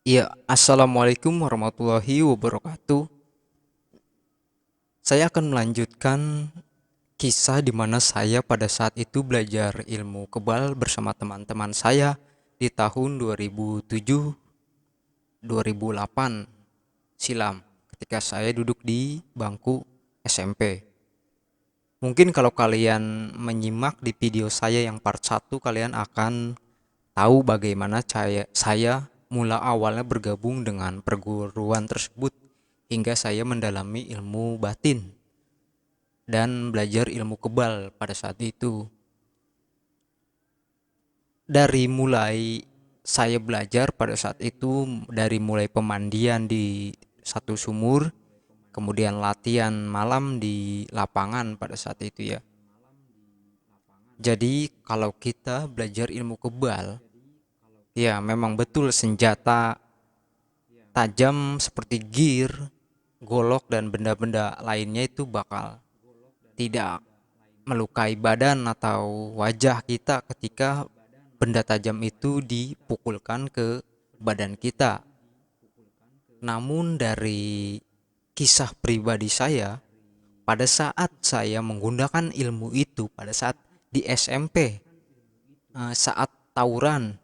Iya, assalamualaikum warahmatullahi wabarakatuh. Saya akan melanjutkan kisah di mana saya pada saat itu belajar ilmu kebal bersama teman-teman saya di tahun 2007-2008 silam ketika saya duduk di bangku SMP. Mungkin kalau kalian menyimak di video saya yang part 1, kalian akan tahu bagaimana saya mula awalnya bergabung dengan perguruan tersebut hingga saya mendalami ilmu batin dan belajar ilmu kebal pada saat itu. Dari mulai saya belajar pada saat itu, dari mulai pemandian di satu sumur, kemudian latihan malam di lapangan pada saat itu ya. Jadi kalau kita belajar ilmu kebal, ya memang betul senjata tajam seperti gear, golok dan benda-benda lainnya itu bakal tidak melukai badan atau wajah kita ketika benda tajam itu dipukulkan ke badan kita. Namun dari kisah pribadi saya, pada saat saya menggunakan ilmu itu pada saat di SMP, saat tawuran,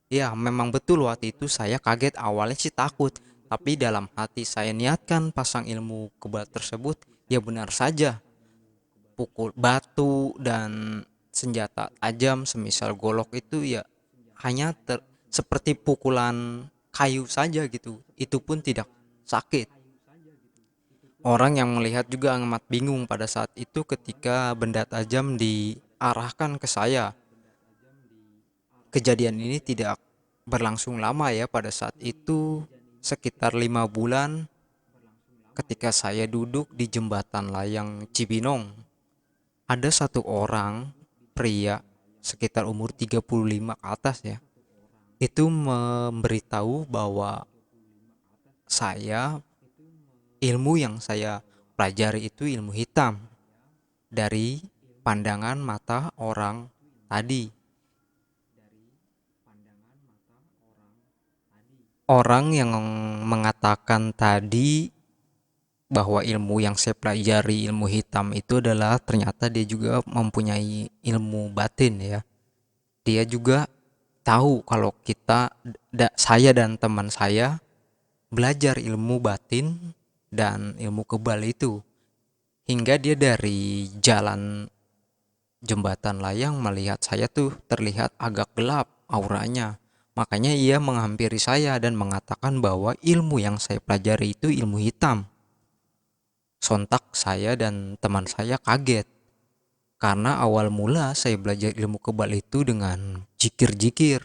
ya memang betul waktu itu saya kaget, awalnya sih takut, tapi dalam hati saya niatkan pasang ilmu kebal tersebut, ya benar saja pukul batu dan senjata tajam semisal golok itu ya hanya seperti pukulan kayu saja gitu. Itu pun tidak sakit. Orang yang melihat juga amat bingung pada saat itu ketika benda tajam diarahkan ke saya. Kejadian ini tidak berlangsung lama ya, pada saat itu sekitar 5 bulan ketika saya duduk di jembatan layang Cibinong. Ada satu orang pria sekitar umur 35 ke atas ya, itu memberitahu bahwa saya, ilmu yang saya pelajari itu ilmu hitam dari pandangan mata orang tadi. Orang yang mengatakan tadi bahwa ilmu yang saya pelajari ilmu hitam itu adalah ternyata dia juga mempunyai ilmu batin ya. Dia juga tahu kalau saya dan teman saya belajar ilmu batin dan ilmu kebal itu, hingga dia dari jalan jembatan layang melihat saya tuh terlihat agak gelap auranya. Makanya ia menghampiri saya dan mengatakan bahwa ilmu yang saya pelajari itu ilmu hitam. Sontak saya dan teman saya kaget karena awal mula saya belajar ilmu kebal itu dengan jikir-jikir,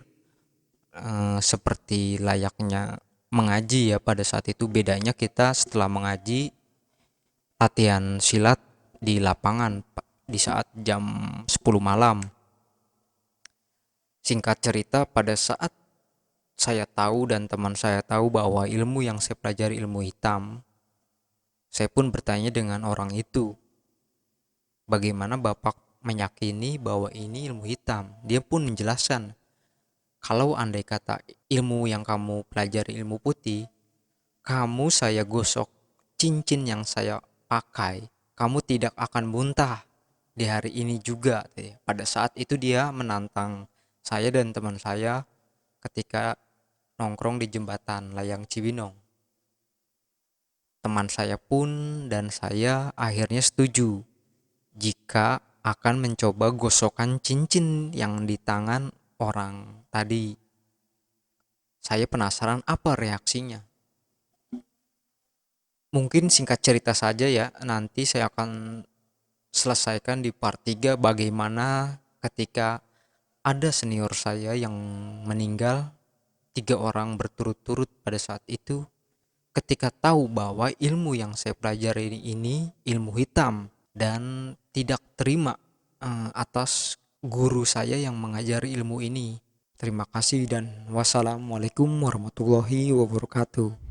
seperti layaknya mengaji ya. Pada saat itu bedanya kita setelah mengaji latihan silat di lapangan di saat jam 10 malam. Singkat cerita, pada saat saya tahu dan teman saya tahu bahwa ilmu yang saya pelajari ilmu hitam, saya pun bertanya dengan orang itu, bagaimana Bapak meyakini bahwa ini ilmu hitam? Dia pun menjelaskan, kalau andai kata ilmu yang kamu pelajari ilmu putih, kamu saya gosok cincin yang saya pakai, kamu tidak akan muntah di hari ini juga. Pada saat itu dia menantang saya dan teman saya ketika nongkrong di jembatan layang Cibinong. Teman saya pun dan saya akhirnya setuju jika akan mencoba gosokan cincin yang di tangan orang tadi. Saya penasaran apa reaksinya. Mungkin singkat cerita saja ya, nanti saya akan selesaikan di part 3 bagaimana ketika ada senior saya yang meninggal, 3 orang berturut-turut pada saat itu, ketika tahu bahwa ilmu yang saya pelajari ini ilmu hitam dan tidak terima atas guru saya yang mengajari ilmu ini. Terima kasih dan wassalamualaikum warahmatullahi wabarakatuh.